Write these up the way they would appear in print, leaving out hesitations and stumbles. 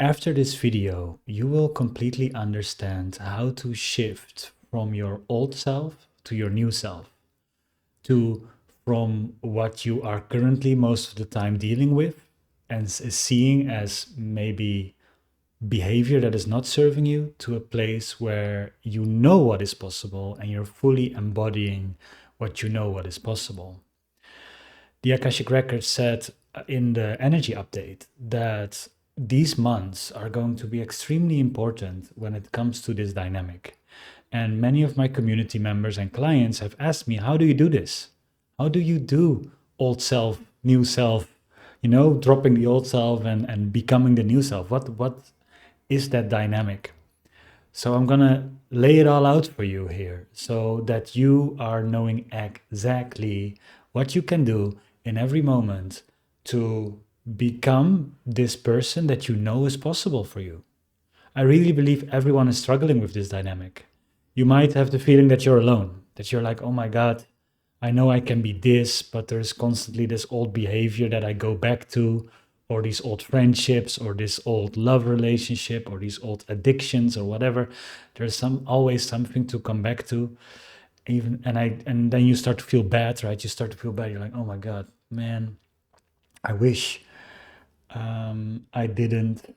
After this video, you will completely understand how to shift from your old self to your new self, to from what you are currently most of the time dealing with and seeing as maybe behavior that is not serving you, to a place where you know what is possible and you're fully embodying what you know what is possible. The Akashic Records said in the energy update that these months are going to be extremely important when it comes to this dynamic. And many of my community members and clients have asked me, how do you do this? How do you do old self, new self, dropping the old self and becoming the new self? What is that dynamic? So I'm gonna lay it all out for you here so that you are knowing exactly what you can do in every moment to become this person that you know is possible for you. I really believe everyone is struggling with this dynamic. You might have the feeling that you're alone, that you're like, oh my God, I know I can be this, but there's constantly this old behavior that I go back to, or these old friendships, or this old love relationship, or these old addictions, or whatever. There's always something to come back to. And then you start to feel bad, right? You start to feel bad. You're like, oh my God, man, I wish I didn't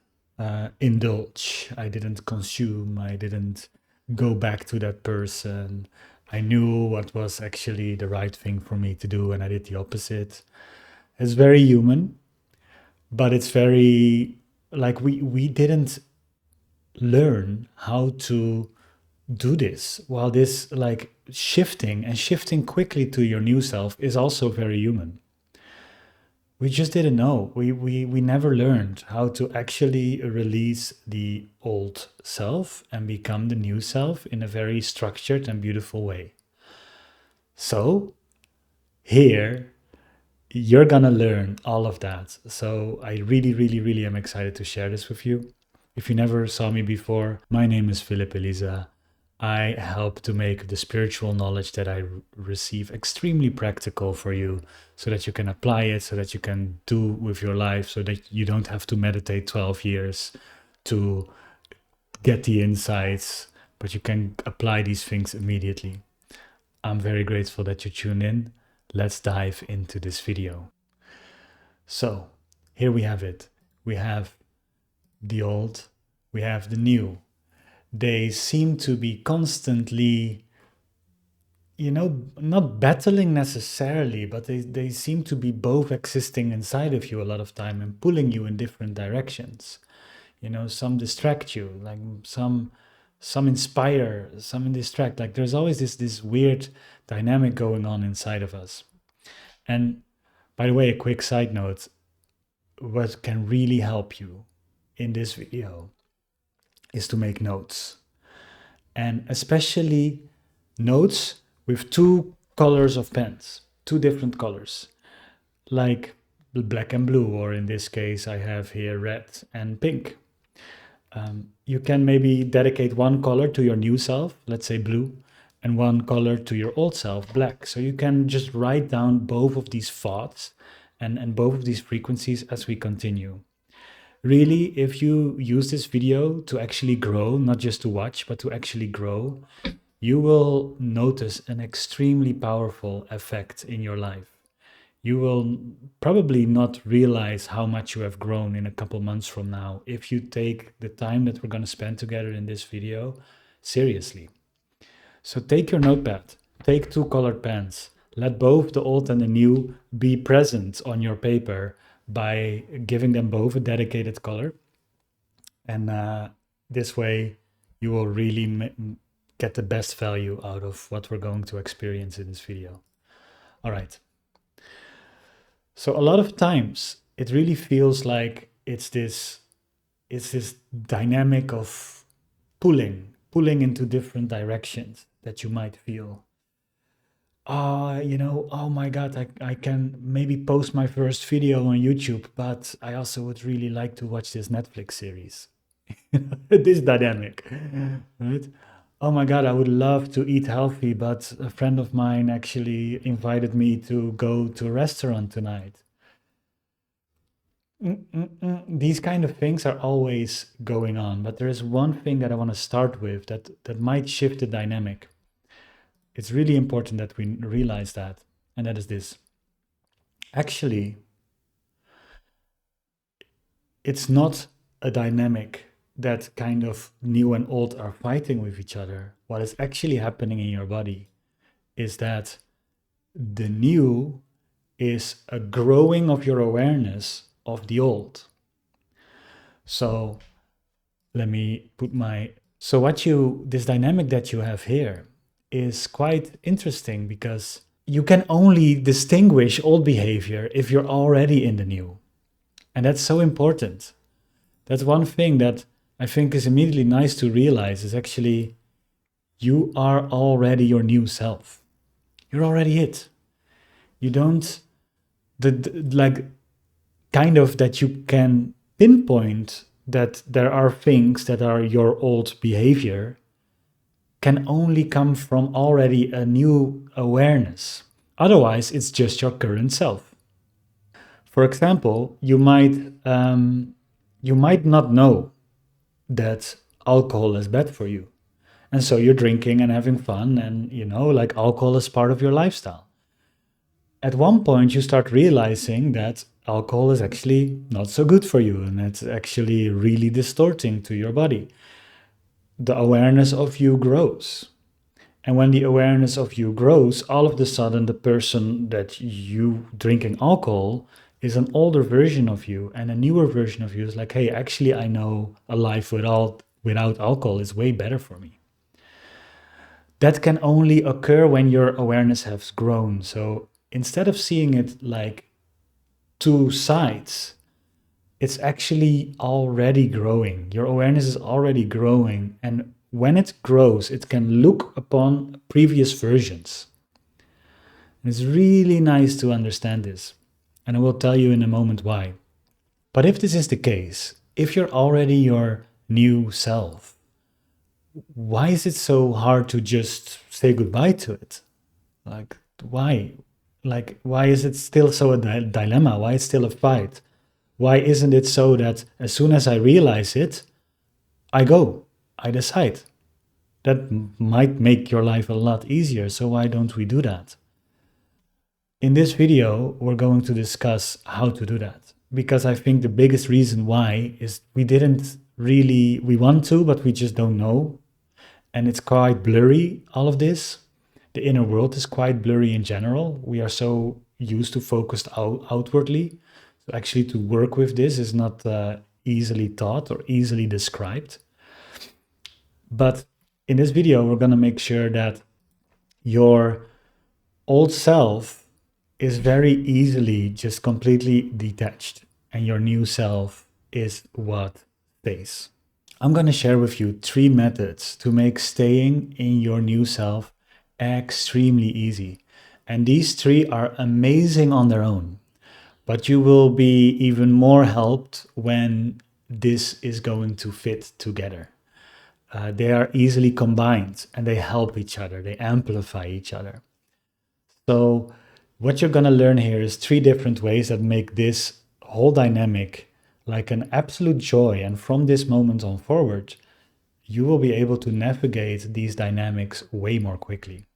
indulge, I didn't consume, I didn't go back to that person. I knew what was actually the right thing for me to do, and I did the opposite. It's very human, but it's very like we didn't learn how to do this. While this like shifting quickly to your new self is also very human. We just didn't know. We never learned how to actually release the old self and become the new self in a very structured and beautiful way. So, here, you're gonna learn all of that. So, I really, really, really am excited to share this with you. If you never saw me before, my name is Elisa. I help to make the spiritual knowledge that I receive extremely practical for you so that you can apply it, so that you can do with your life, so that you don't have to meditate 12 years to get the insights, but you can apply these things immediately. I'm very grateful that you tuned in. Let's dive into this video. So, here we have it. We have the old, we have the new. They seem to be constantly, not battling necessarily, but they seem to be both existing inside of you a lot of time and pulling you in different directions. Some distract you, like some inspire, some distract. Like there's always this weird dynamic going on inside of us. And by the way, a quick side note, what can really help you in this video is to make notes. And especially notes with two colors of pens, two different colors, like black and blue, or in this case, I have here red and pink. You can maybe dedicate one color to your new self, let's say blue, and one color to your old self, black. So you can just write down both of these thoughts and both of these frequencies as we continue. Really, if you use this video to actually grow, not just to watch, but to actually grow, you will notice an extremely powerful effect in your life. You will probably not realize how much you have grown in a couple months from now if you take the time that we're going to spend together in this video seriously. So take your notepad, take two colored pens, let both the old and the new be present on your paper by giving them both a dedicated color. And this way you will really get the best value out of what we're going to experience in this video. All right. So a lot of times it really feels like it's this dynamic of pulling into different directions that you might feel. Oh my God, I can maybe post my first video on YouTube, but I also would really like to watch this Netflix series. This dynamic, right? Oh my God, I would love to eat healthy, but a friend of mine actually invited me to go to a restaurant tonight. These kind of things are always going on, but there is one thing that I want to start with that might shift the dynamic. It's really important that we realize that, and that is this. Actually, it's not a dynamic that kind of new and old are fighting with each other. What is actually happening in your body is that the new is a growing of your awareness of the old. So let me put my so what you this dynamic that you have here is quite interesting because you can only distinguish old behavior if you're already in the new. And that's so important. That's one thing that I think is immediately nice to realize is actually you are already your new self. You're already it. You don't like kind of that you can pinpoint that there are things that are your old behavior can only come from already a new awareness. Otherwise, it's just your current self. For example, you might not know that alcohol is bad for you, and so you're drinking and having fun, and like alcohol is part of your lifestyle. At one point, you start realizing that alcohol is actually not so good for you, and it's actually really distorting to your body. The awareness of you grows. And when the awareness of you grows, all of a sudden the person that you drinking alcohol is an older version of you, and a newer version of you is like, hey, actually I know a life without alcohol is way better for me. That can only occur when your awareness has grown. So instead of seeing it like two sides, it's actually already growing. Your awareness is already growing. And when it grows, it can look upon previous versions. And it's really nice to understand this. And I will tell you in a moment why. But if this is the case, if you're already your new self, why is it so hard to just say goodbye to it? Like, why? Like, why is it still so a dilemma? Why is it still a fight? Why isn't it so that as soon as I realize it, I go, I decide? That might make your life a lot easier. So why don't we do that? In this video, we're going to discuss how to do that. Because I think the biggest reason why is we want to, but we just don't know. And it's quite blurry, all of this. The inner world is quite blurry in general. We are so used to focused outwardly. So actually to work with this is not easily taught or easily described. But in this video, we're going to make sure that your old self is very easily just completely detached, and your new self is what stays. I'm going to share with you 3 methods to make staying in your new self extremely easy. And these 3 are amazing on their own, but you will be even more helped when this is going to fit together. They are easily combined and they help each other, they amplify each other. So what you're going to learn here is 3 different ways that make this whole dynamic like an absolute joy. And from this moment on forward, you will be able to navigate these dynamics way more quickly.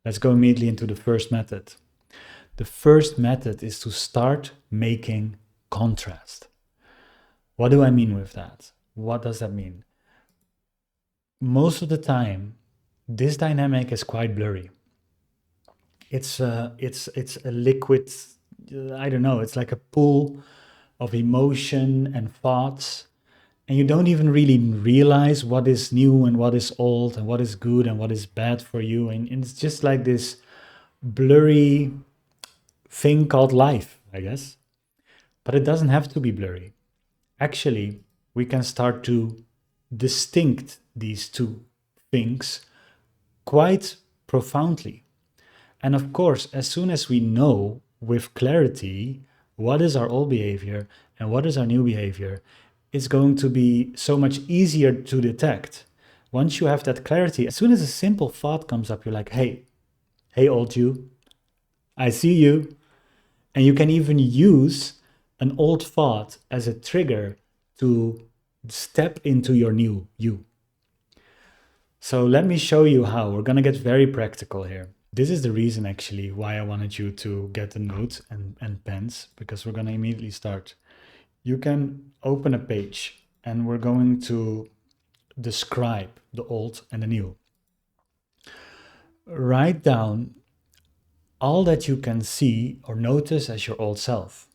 Let's go immediately into the first method. The first method is to start making contrast. What do I mean with that? What does that mean? Most of the time, this dynamic is quite blurry. It's a liquid, I don't know, it's like a pool of emotion and thoughts, and you don't even really realize what is new and what is old and what is good and what is bad for you. And it's just like this blurry thing called life, I guess. But it doesn't have to be blurry. Actually, we can start to distinct these 2 things quite profoundly. And of course, as soon as we know with clarity what is our old behavior and what is our new behavior, it's going to be so much easier to detect. Once you have that clarity, as soon as a simple thought comes up, you're like, hey, old you, I see you. And you can even use an old thought as a trigger to step into your new you. So let me show you how. We're going to get very practical here. This is the reason actually why I wanted you to get a note and pens, because we're going to immediately start. You can open a page and we're going to describe the old and the new. Write down all that you can see or notice as your old self.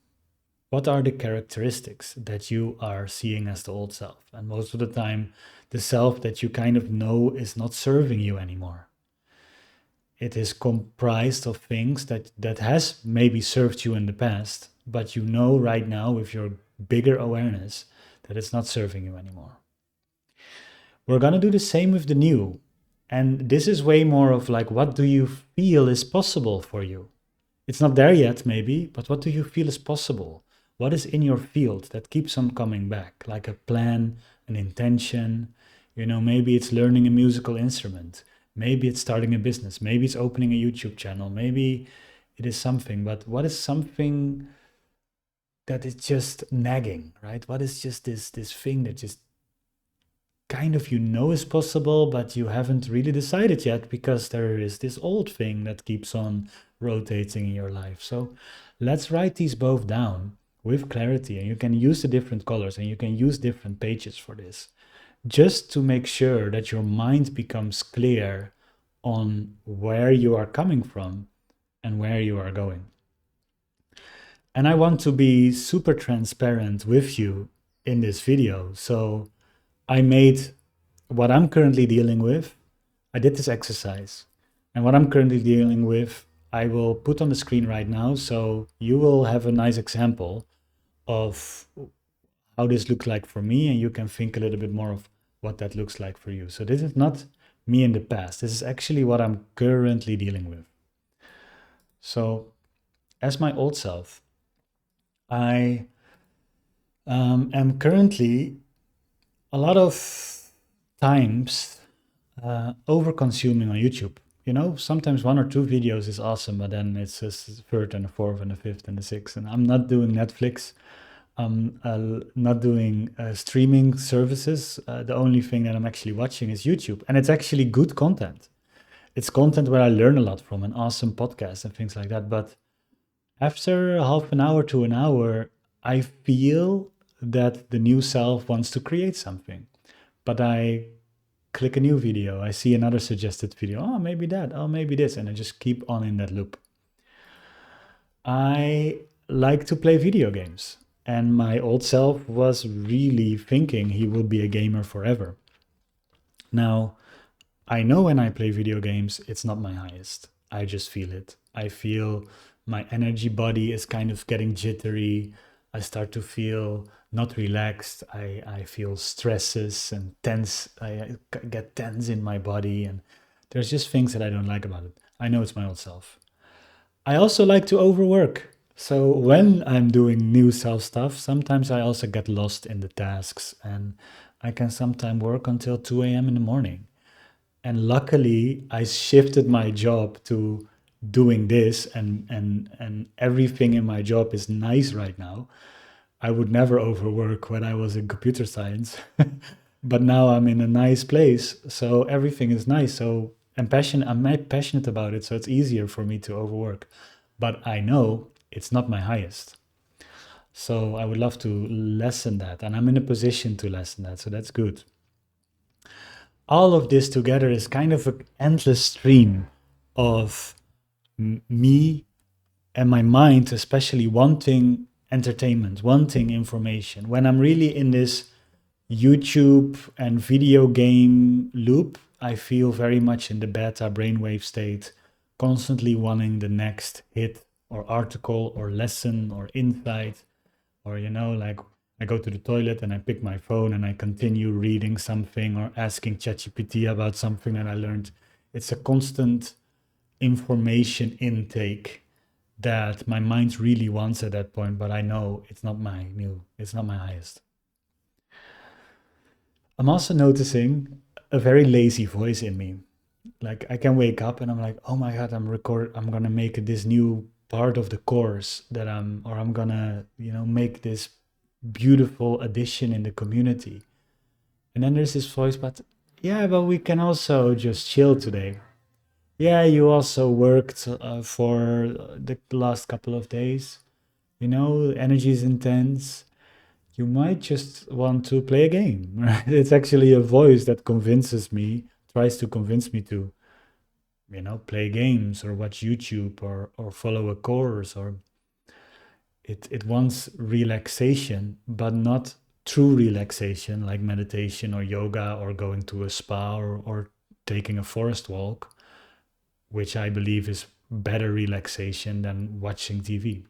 What are the characteristics that you are seeing as the old self? And most of the time, the self that you kind of know is not serving you anymore. It is comprised of things that has maybe served you in the past, but you know right now with your bigger awareness that it's not serving you anymore. We're going to do the same with the new. And this is way more of like, what do you feel is possible for you? It's not there yet, maybe, but what do you feel is possible? What is in your field that keeps on coming back? Like a plan, an intention, maybe it's learning a musical instrument. Maybe it's starting a business. Maybe it's opening a YouTube channel. Maybe it is something, but what is something that is just nagging, right? What is just this thing that just kind of is possible, but you haven't really decided yet because there is this old thing that keeps on rotating in your life. So let's write these both down with clarity, and you can use the different colors and you can use different pages for this, just to make sure that your mind becomes clear on where you are coming from and where you are going. And I want to be super transparent with you in this video. So I made what I'm currently dealing with. I did this exercise, and what I'm currently dealing with, I will put on the screen right now. So you will have a nice example of how this looks like for me, and you can think a little bit more of what that looks like for you. So this is not me in the past. This is actually what I'm currently dealing with. So as my old self, I am currently a lot of times over consuming on YouTube. Sometimes one or two videos is awesome, but then it's just a third and a fourth and a fifth and a sixth. And I'm not doing Netflix. I'm not doing streaming services. The only thing that I'm actually watching is YouTube. And it's actually good content. It's content where I learn a lot from, an awesome podcast and things like that. But after half an hour to an hour, I feel that the new self wants to create something. But I click a new video, I see another suggested video. Oh, maybe that. Oh, maybe this. And I just keep on in that loop. I like to play video games. And my old self was really thinking he would be a gamer forever. Now, I know when I play video games, it's not my highest. I just feel it. I feel my energy body is kind of getting jittery. I start to feel not relaxed. I feel stresses and tense. I get tense in my body. And there's just things that I don't like about it. I know it's my old self. I also like to overwork. So when I'm doing new self stuff, sometimes I also get lost in the tasks, and I can sometimes work until 2 a.m. in the morning. And luckily, I shifted my job to doing this, and everything in my job is nice right now. I would never overwork when I was in computer science, but now I'm in a nice place, so everything is nice. So I'm passionate about it, so it's easier for me to overwork. But I know it's not my highest. So I would love to lessen that, and I'm in a position to lessen that, so that's good. All of this together is kind of an endless stream of me and my mind, especially wanting entertainment, wanting information. When I'm really in this YouTube and video game loop, I feel very much in the beta brainwave state, constantly wanting the next hit or article or lesson or insight, or, like I go to the toilet and I pick my phone and I continue reading something or asking ChatGPT about something that I learned. It's a constant information intake that my mind really wants at that point, but I know it's not my highest. I'm also noticing a very lazy voice in me. Like I can wake up and I'm like, oh my God, I'm gonna make this new part of the course that I'm gonna, make this beautiful addition in the community. And then there's this voice, but yeah, but we can also just chill today. Yeah, you also worked for the last couple of days. Energy is intense. You might just want to play a game. Right? It's actually a voice that convinces me, tries to convince me to, play games or watch YouTube or follow a course, or it wants relaxation, but not true relaxation like meditation or yoga or going to a spa or taking a forest walk, which I believe is better relaxation than watching TV.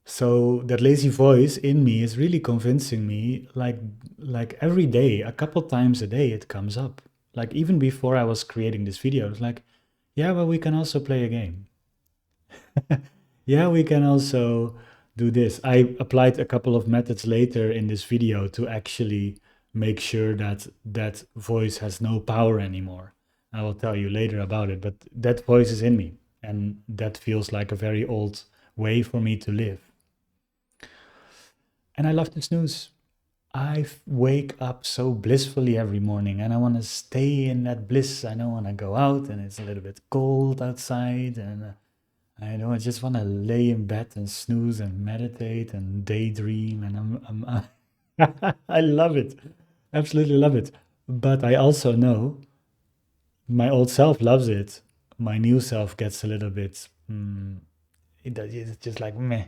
So that lazy voice in me is really convincing me, like every day, a couple times a day it comes up. Like even before I was creating this video, it's like, yeah, but we can also play a game. Yeah, we can also do this. I applied a couple of methods later in this video to actually make sure that that voice has no power anymore. I will tell you later about it, but that voice is in me, and that feels like a very old way for me to live. And I love to snooze. Wake up so blissfully every morning, and I want to stay in that bliss. I don't want to go out and it's a little bit cold outside, and I don't. I just want to lay in bed and snooze and meditate and daydream, and I love it, absolutely love it. But I also know my old self loves it. My new self gets a little bit. It's just like meh.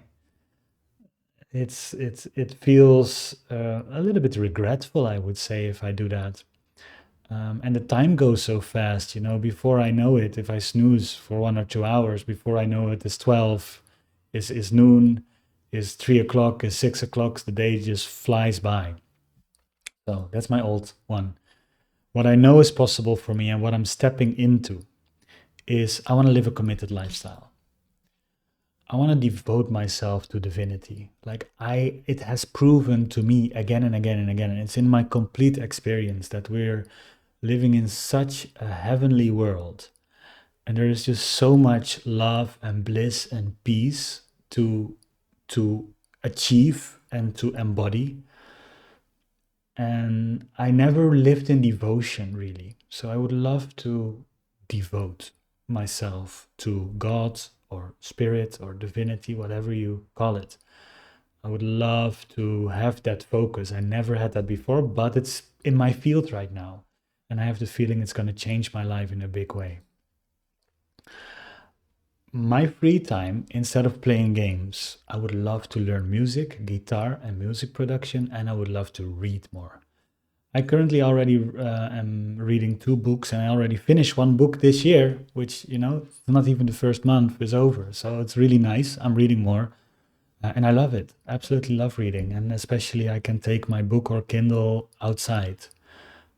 It feels a little bit regretful, I would say, if I do that. And the time goes so fast, before I know it, if I snooze for 1 or 2 hours, before I know it, it's 12, is noon, is 3 o'clock, is 6 o'clock, the day just flies by. So that's my old one. What I know is possible for me and what I'm stepping into is I want to live a committed lifestyle. I want to devote myself to divinity. It has proven to me again and again and again, and it's in my complete experience that we're living in such a heavenly world, and there is just so much love and bliss and peace to achieve and to embody. And I never lived in devotion really, so I would love to devote myself to God or spirit or divinity, whatever you call it. I would love to have that focus. I never had that before, but it's in my field right now. And I have the feeling it's going to change my life in a big way. My free time, instead of playing games, I would love to learn music, guitar, and music production, and I would love to read more. I currently already am reading 2 books, and I already finished 1 book this year, which, not even the first month is over. So it's really nice. I'm reading more. And I love it. Absolutely love reading. And especially I can take my book or Kindle outside.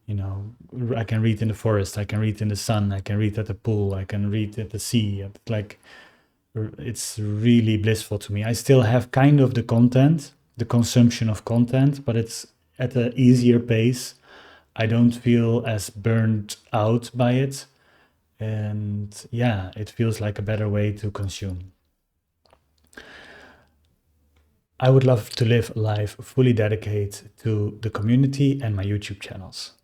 I can read in the forest. I can read in the sun. I can read at the pool. I can read at the sea. It's really blissful to me. I still have kind of the content, the consumption of content, but it's at an easier pace. I don't feel as burned out by it. And yeah, it feels like a better way to consume. I would love to live a life fully dedicated to the community and my YouTube channels.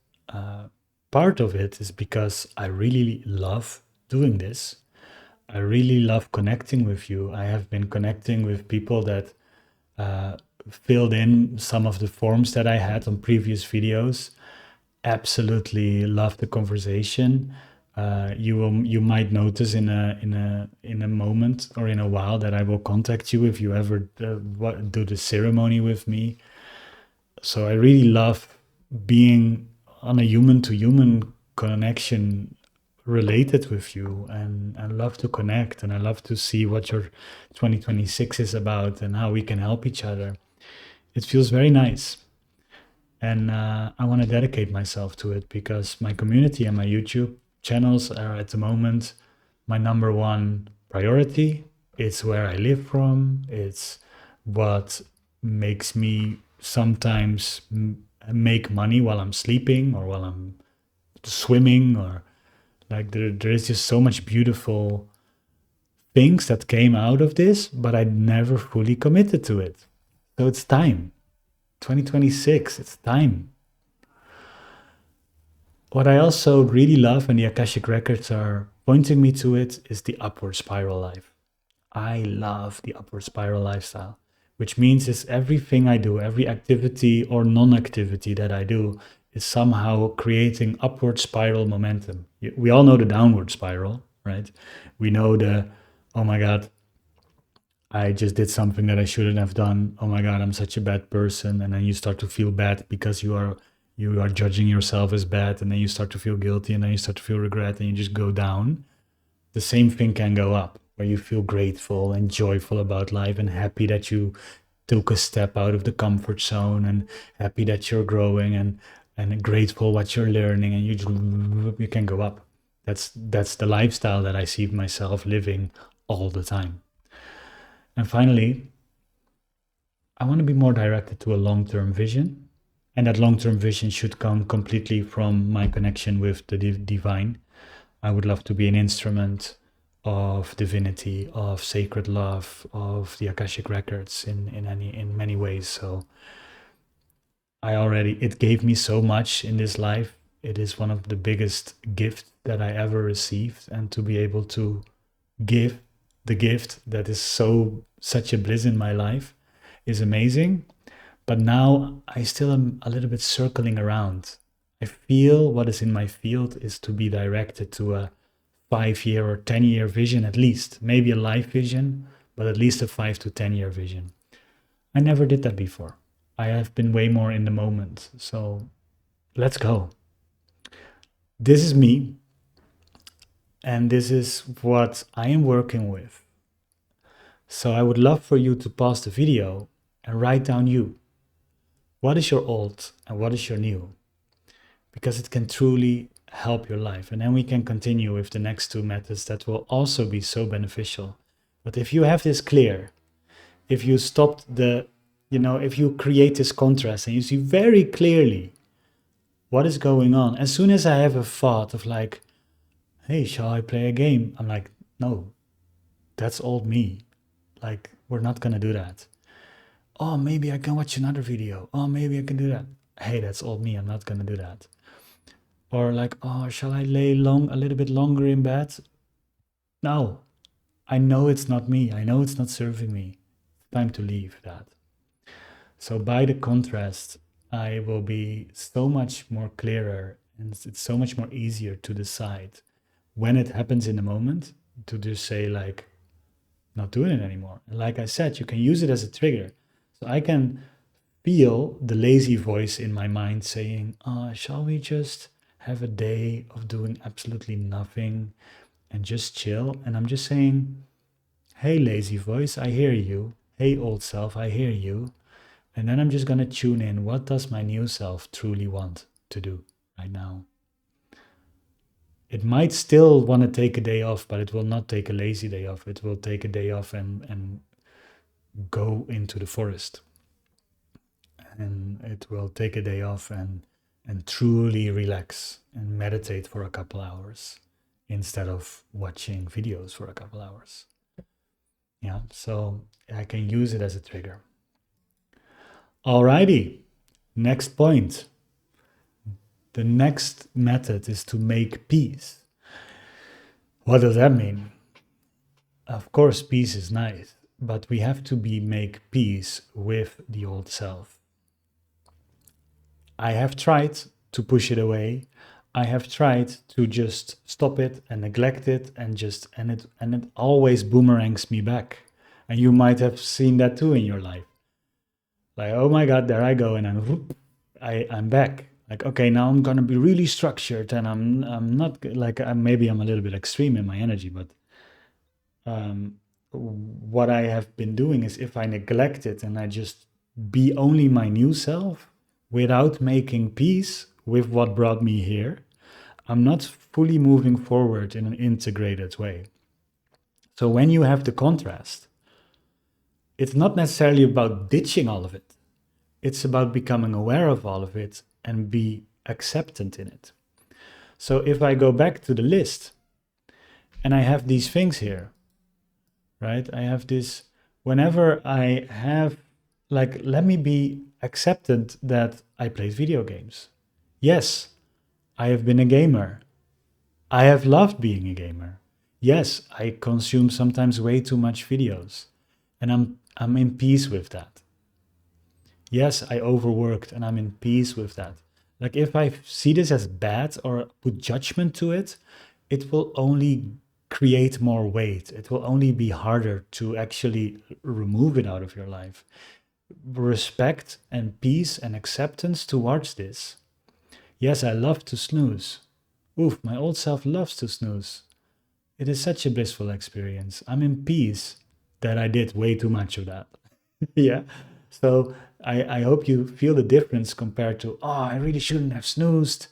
Part of it is because I really love doing this. I really love connecting with you. I have been connecting with people that filled in some of the forms that I had on previous videos. Absolutely love the conversation. You might notice in a moment or in a while that I will contact you if you ever do the ceremony with me. So I really love being on a human to human connection related with you, and I love to connect, and I love to see what your 2026 is about and how we can help each other. It feels very nice. And I want to dedicate myself to it because my community and my YouTube channels are at the moment my number one priority. It's where I live from. It's what makes me sometimes make money while I'm sleeping or while I'm swimming, or there is just so much beautiful things that came out of this, but I never fully committed to it. So it's time. 2026, it's time. What I also really love, and the Akashic Records are pointing me to it, is the upward spiral life. I love the upward spiral lifestyle, which means is everything I do, every activity or non-activity that I do is somehow creating upward spiral momentum. We all know the downward spiral, right? We know the, oh my God, I just did something that I shouldn't have done. Oh my God, I'm such a bad person. And then you start to feel bad because you are judging yourself as bad, and then you start to feel guilty, and then you start to feel regret, and you just go down. The same thing can go up, where you feel grateful and joyful about life and happy that you took a step out of the comfort zone, and happy that you're growing, and grateful what you're learning, and you can go up. That's the lifestyle that I see myself living all the time. And finally, I want to be more directed to a long-term vision. And that long-term vision should come completely from my connection with the divine. I would love to be an instrument of divinity, of sacred love, of the Akashic Records in many ways. So it gave me so much in this life. It is one of the biggest gifts that I ever received. And to be able to give the gift that is such a bliss in my life is amazing. But now I still am a little bit circling around. I feel what is in my field is to be directed to a 5-year or 10-year vision at least. Maybe a life vision, but at least a 5 to 10-year vision. I never did that before. I have been way more in the moment. So let's go. This is me. And this is what I am working with. So I would love for you to pause the video and write down you. What is your old and what is your new? Because it can truly help your life. And then we can continue with the next two methods that will also be so beneficial. But if you have this clear, if you if you create this contrast and you see very clearly what is going on, as soon as I have a thought of like, hey, shall I play a game? I'm like, no, that's old me. Like, we're not going to do that. Oh, maybe I can watch another video. Oh, maybe I can do that. Hey, that's old me. I'm not going to do that. Or like, oh, shall I lay a little bit longer in bed? No, I know it's not me. I know it's not serving me. It's time to leave that. So by the contrast, I will be so much more clearer, and it's so much more easier to decide when it happens in the moment to just say like, not doing it anymore. And like I said, you can use it as a trigger. So I can feel the lazy voice in my mind saying, shall we just have a day of doing absolutely nothing and just chill? And I'm just saying, hey, lazy voice, I hear you. Hey, old self, I hear you. And then I'm just going to tune in. What does my new self truly want to do right now? It might still want to take a day off, but it will not take a lazy day off. It will take a day off and go into the forest. And it will take a day off and truly relax and meditate for a couple hours instead of watching videos for a couple hours. Yeah, so I can use it as a trigger. Alrighty, next point. The next method is to make peace. What does that mean? Of course, peace is nice, but we have to make peace with the old self. I have tried to push it away. I have tried to just stop it and neglect it and it always boomerangs me back. And you might have seen that too in your life. Like, oh my God, there I go, and I'm back. Like, okay, now I'm gonna be really structured, and I'm not like maybe I'm a little bit extreme in my energy, but what I have been doing is if I neglect it and I just be only my new self without making peace with what brought me here, I'm not fully moving forward in an integrated way. So when you have the contrast, it's not necessarily about ditching all of it. It's about becoming aware of all of it and be acceptant in it. So if I go back to the list and I have these things here, right? I have this, whenever I have, like, let me be accepted that I played video games. Yes, I have been a gamer. I have loved being a gamer. Yes, I consume sometimes way too much videos, and I'm in peace with that. Yes, I overworked and I'm in peace with that. Like if I see this as bad or put judgment to it, it will only create more weight. It will only be harder to actually remove it out of your life. Respect and peace and acceptance towards this. Yes, I love to snooze. Oof, my old self loves to snooze. It is such a blissful experience. I'm in peace that I did way too much of that. Yeah. So I hope you feel the difference compared to, oh, I really shouldn't have snoozed.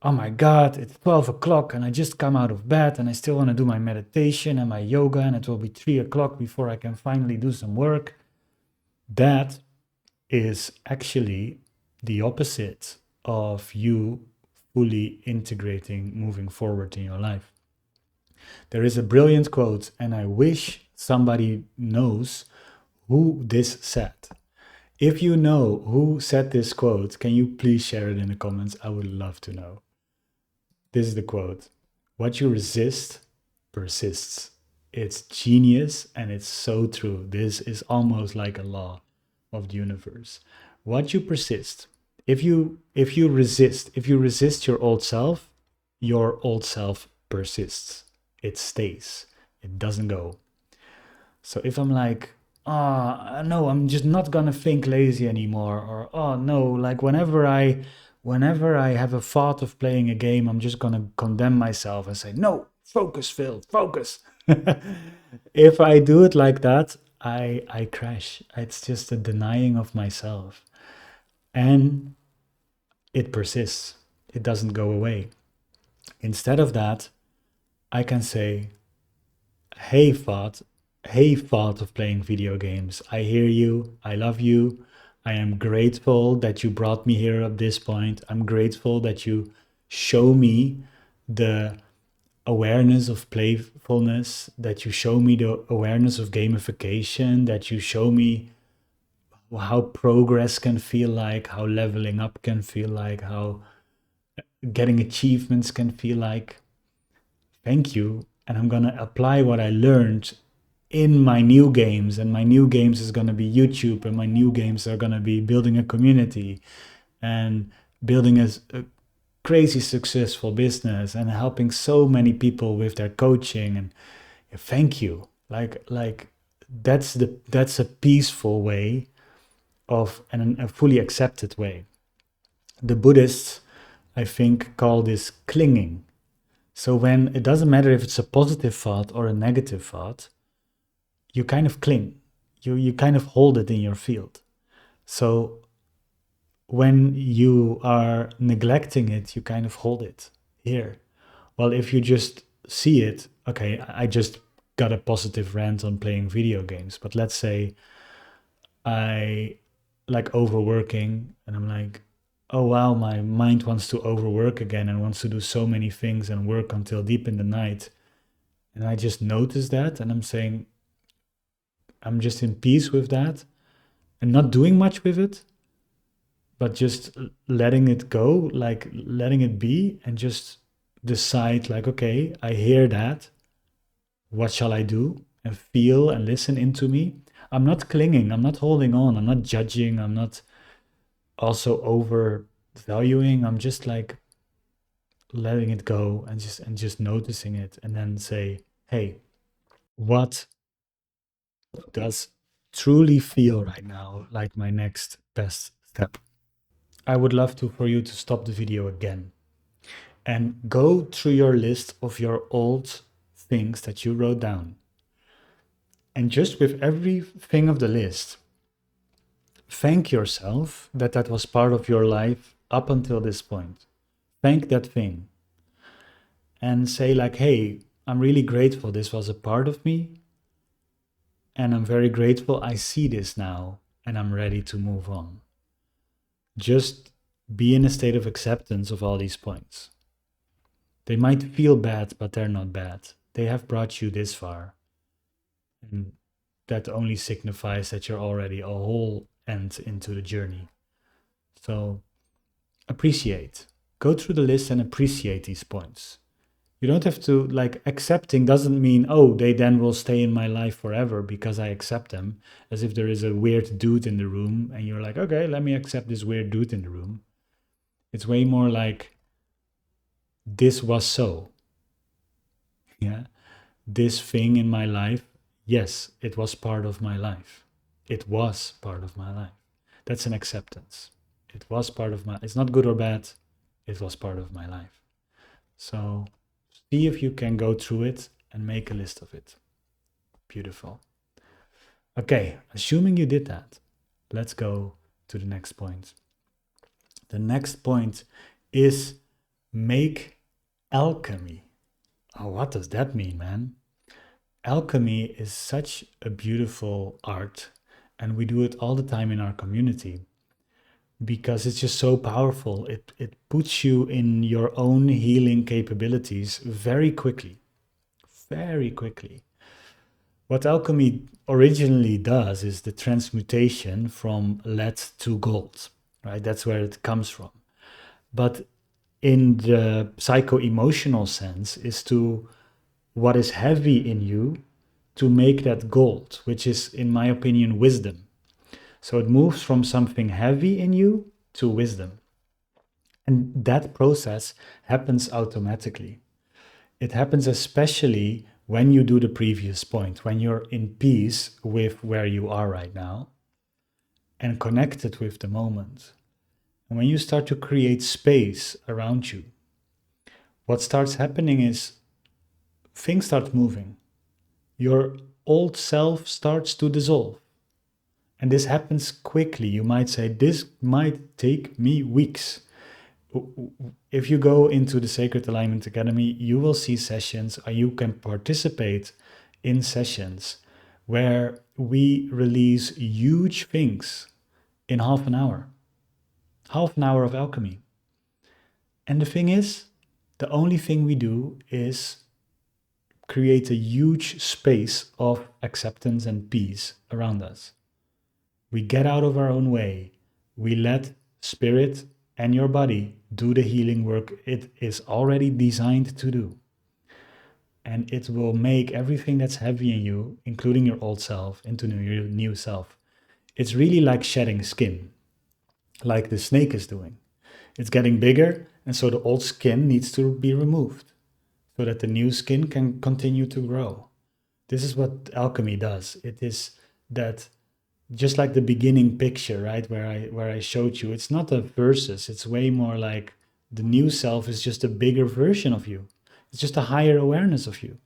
Oh my God, it's 12 o'clock and I just come out of bed and I still want to do my meditation and my yoga and it will be 3 o'clock before I can finally do some work. That is actually the opposite of you fully integrating moving forward in your life. There is a brilliant quote, and I wish somebody knows who this said. If you know who said this quote, can you please share it in the comments? I would love to know. This is the quote: what you resist persists. It's genius and it's so true. This is almost like a law of the universe. What you persist. If you resist your old self persists. It stays. It doesn't go. So if I'm like, oh no, I'm just not gonna think lazy anymore, or oh no, like whenever I have a thought of playing a game, I'm just gonna condemn myself and say, no, focus, Phil, focus. If I do it like that, I crash. It's just a denying of myself. And it persists. It doesn't go away. Instead of that, I can say, hey thought, hey thought of playing video games. I hear you. I love you. I am grateful that you brought me here at this point. I'm grateful that you show me the awareness of playfulness, that you show me the awareness of gamification, that you show me how progress can feel like, how leveling up can feel like, how getting achievements can feel like. Thank you. And I'm going to apply what I learned in my new games. And my new games is going to be YouTube. And my new games are going to be building a community and building a crazy successful business and helping so many people with their coaching. And thank you. Like that's a peaceful way of, and a fully accepted way. The Buddhists, I think, call this clinging. So when it doesn't matter if it's a positive thought or a negative thought, you kind of cling. You kind of hold it in your field. So when you are neglecting it, you kind of hold it here. Well, if you just see it, okay, I just got a positive rant on playing video games, but let's say I like overworking and I'm like, oh wow, my mind wants to overwork again and wants to do so many things and work until deep in the night. And I just notice that and I'm saying, I'm just in peace with that and not doing much with it, but just letting it go, like letting it be, and just decide, like, okay, I hear that. What shall I do? And feel and listen into me. I'm not clinging, I'm not holding on, I'm not judging, I'm not also overvaluing. I'm just like letting it go and just noticing it, and then say, hey, what does truly feel right now like my next best step? I would love to for you to stop the video again and go through your list of your old things that you wrote down. And just with everything of the list, thank yourself that that was part of your life up until this point. Thank that thing and say, like, hey, I'm really grateful this was a part of me. And I'm very grateful I see this now and I'm ready to move on. Just be in a state of acceptance of all these points. They might feel bad, but they're not bad. They have brought you this far. And that only signifies that you're already a whole end into the journey. So appreciate. Go through the list and appreciate these points. You don't have to, like, accepting doesn't mean, oh, they then will stay in my life forever because I accept them, as if there is a weird dude in the room and you're like, okay, let me accept this weird dude in the room. It's way more like, this was so. Yeah. This thing in my life, yes, it was part of my life. It was part of my life. That's an acceptance. It was part of my, it's not good or bad. It was part of my life. So see if you can go through it and make a list of it. Beautiful. Okay, assuming you did that, let's go to the next point. The next point is make alchemy. Oh, what does that mean, man? Alchemy is such a beautiful art, and we do it all the time in our community because it's just so powerful. It puts you in your own healing capabilities very quickly. Very quickly. What alchemy originally does is the transmutation from lead to gold, right? That's where it comes from. But in the psycho-emotional sense, is to what is heavy in you to make that gold, which is, in my opinion, wisdom. So it moves from something heavy in you to wisdom. And that process happens automatically. It happens especially when you do the previous point, when you're in peace with where you are right now and connected with the moment. And when you start to create space around you, what starts happening is things start moving. Your old self starts to dissolve. And this happens quickly. You might say, this might take me weeks. If you go into the Sacred Alignment Academy, you will see sessions, or you can participate in sessions where we release huge things in half an hour. Half an hour of alchemy. And the thing is, the only thing we do is create a huge space of acceptance and peace around us. We get out of our own way. We let spirit and your body do the healing work it is already designed to do. And it will make everything that's heavy in you, including your old self, into your new self. It's really like shedding skin, like the snake is doing. It's getting bigger, and so the old skin needs to be removed so that the new skin can continue to grow. This is what alchemy does. It is that, just like the beginning picture, right, where I showed you, it's not a versus. It's way more like the new self is just a bigger version of you. It's just a higher awareness of you.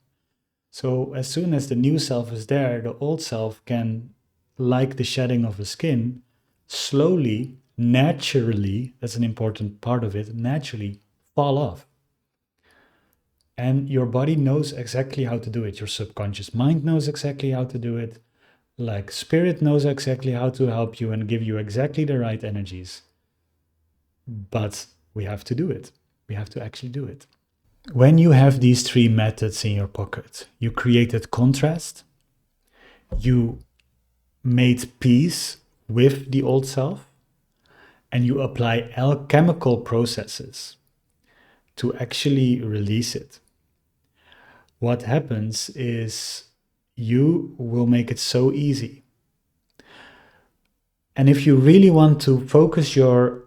So as soon as the new self is there, the old self can, like the shedding of a skin, slowly, naturally, that's an important part of it, naturally fall off. And your body knows exactly how to do it. Your subconscious mind knows exactly how to do it. Like spirit knows exactly how to help you and give you exactly the right energies. But we have to do it. We have to actually do it. When you have these three methods in your pocket, you created contrast, you made peace with the old self, and you apply alchemical processes to actually release it. What happens is you will make it so easy. And if you really want to focus your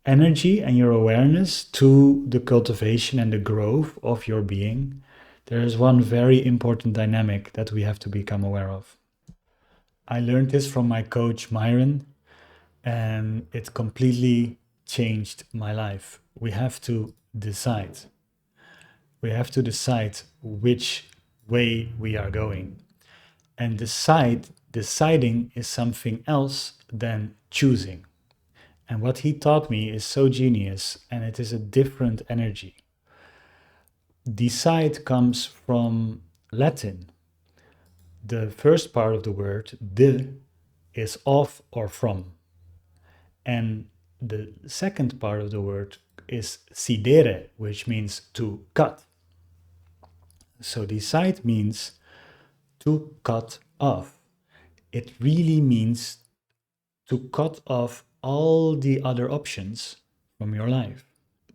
energy and your awareness to the cultivation and the growth of your being, there is one very important dynamic that we have to become aware of. I learned this from my coach, Myron, and it completely changed my life. We have to decide. We have to decide which way we are going. And deciding is something else than choosing. And what he taught me is so genius, and it is a different energy. Decide comes from Latin. The first part of the word, de, is of or from. And the second part of the word is sidere, which means to cut. So decide means to cut off. It really means to cut off all the other options from your life.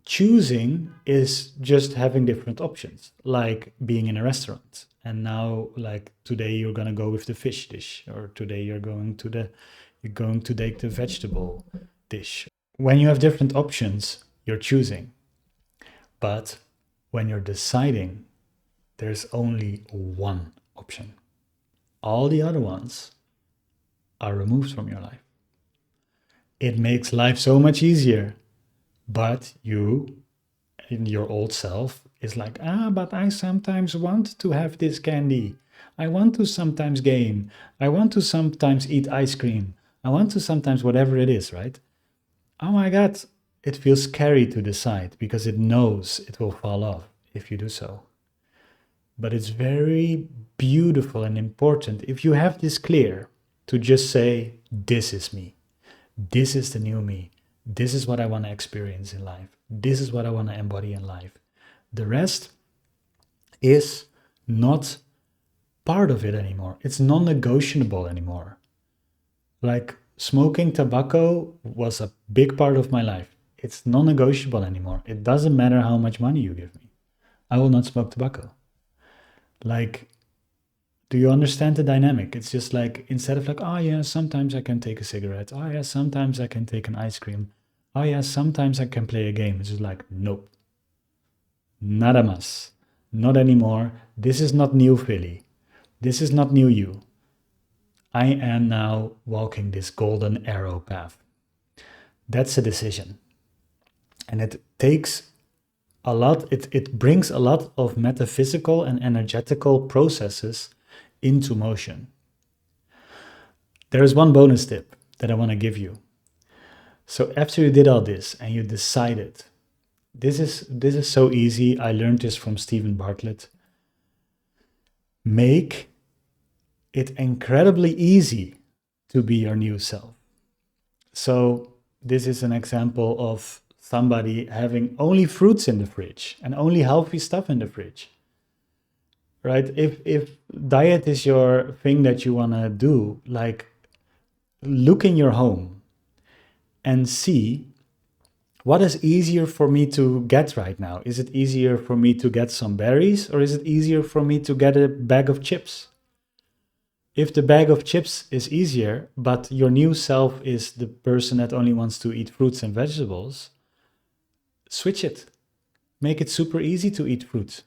Choosing is just having different options, like being in a restaurant. And now, like today, you're gonna go with the fish dish, or today you're going to take the vegetable dish. When you have different options, you're choosing. But when you're deciding, there's only one option. All the other ones are removed from your life. It makes life so much easier. But you, in your old self, is like, but I sometimes want to have this candy. I want to sometimes game. I want to sometimes eat ice cream. I want to sometimes whatever it is, right? Oh my God, it feels scary to decide because it knows it will fall off if you do so. But it's very beautiful and important if you have this clear to just say, this is me. This is the new me. This is what I want to experience in life. This is what I want to embody in life. The rest is not part of it anymore. It's non-negotiable anymore. Like smoking tobacco was a big part of my life. It's non-negotiable anymore. It doesn't matter how much money you give me. I will not smoke tobacco. Like, do you understand the dynamic? It's just like, instead of like, oh yeah, sometimes I can take a cigarette. Oh yeah, sometimes I can take an ice cream. Oh yeah, sometimes I can play a game. It's just like, nope. Nada más. Not anymore. This is not new Philly. This is not new you. I am now walking this golden arrow path. That's a decision. And it takes a lot, it brings a lot of metaphysical and energetical processes into motion. There is one bonus tip that I want to give you. So after you did all this and you decided, this is so easy. I learned this from Stephen Bartlett. Make it incredibly easy to be your new self. So this is an example of somebody having only fruits in the fridge and only healthy stuff in the fridge. Right? If diet is your thing that you want to do, like look in your home and see what is easier for me to get right now. Is it easier for me to get some berries, or is it easier for me to get a bag of chips? If the bag of chips is easier, but your new self is the person that only wants to eat fruits and vegetables, switch it. Make it super easy to eat fruit.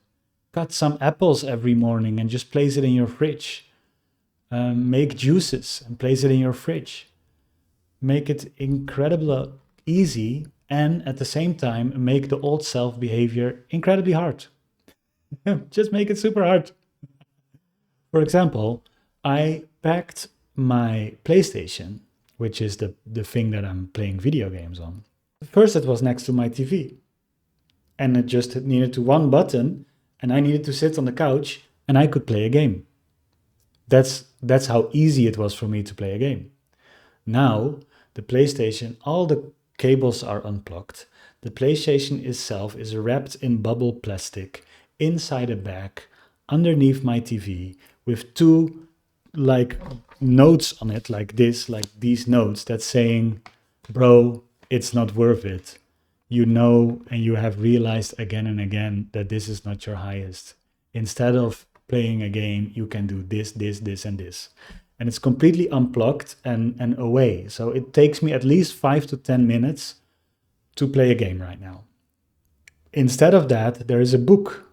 Cut some apples every morning and just place it in your fridge. Make juices and place it in your fridge. Make it incredibly easy, and at the same time make the old self behavior incredibly hard. Just make it super hard. For example, I packed my PlayStation, which is the thing that I'm playing video games on. First, it was next to my TV, and it just needed to one button, and I needed to sit on the couch and I could play a game. That's how easy it was for me to play a game. Now, the PlayStation, all the cables are unplugged. The PlayStation itself is wrapped in bubble plastic inside a bag underneath my TV with two like notes on it, like this, like these notes that's saying, bro, it's not worth it. You know, and you have realized again and again that this is not your highest. Instead of playing a game, you can do this, this, this, and this. And it's completely unplugged and away. So it takes me at least 5 to 10 minutes to play a game right now. Instead of that, there is a book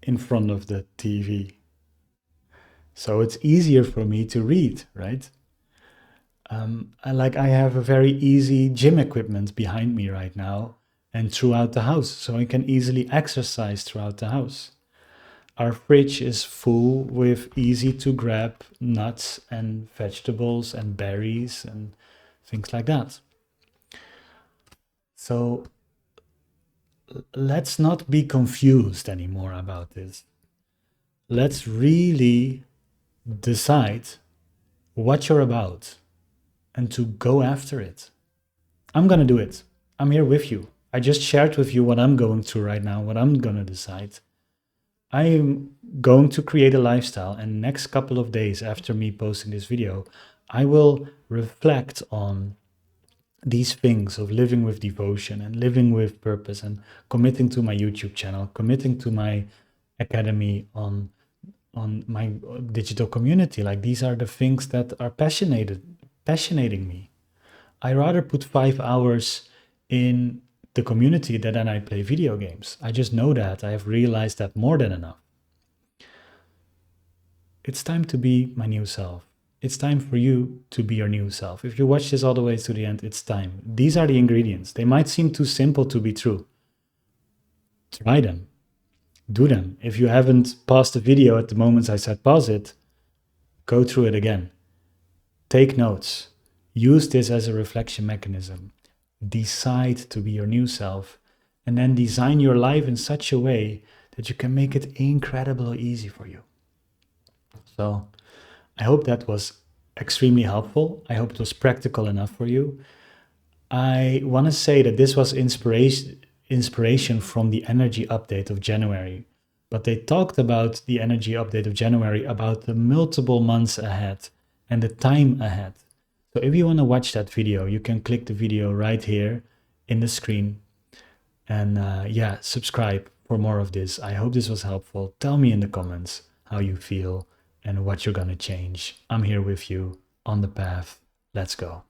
in front of the TV. So it's easier for me to read, right? I have a very easy gym equipment behind me right now and throughout the house. So I can easily exercise throughout the house. Our fridge is full with easy to grab nuts and vegetables and berries and things like that. So let's not be confused anymore about this. Let's really decide what you're about and to go after it. I'm going to do it. I'm here with you. I just shared with you what I'm going through right now, what I'm going to decide. I am going to create a lifestyle, and next couple of days after me posting this video, I will reflect on these things of living with devotion and living with purpose and committing to my YouTube channel, committing to my academy on my digital community. Like, these are the things that are passionating me. I rather put 5 hours in the community than I play video games. I just know that. I have realized that more than enough. It's time to be my new self. It's time for you to be your new self. If you watch this all the way to the end, it's time. These are the ingredients. They might seem too simple to be true. Try them. Do them. If you haven't paused the video at the moment I said pause it, go through it again. Take notes. Use this as a reflection mechanism. Decide to be your new self, and then design your life in such a way that you can make it incredibly easy for you. So I hope that was extremely helpful. I hope it was practical enough for you. I want to say that this was inspiration from the energy update of January, but they talked about the energy update of January about the multiple months ahead and the time ahead. So if you want to watch that video, you can click the video right here in the screen and yeah, subscribe for more of this. I hope this was helpful. Tell me in the comments how you feel and what you're going to change. I'm here with you on the path. Let's go.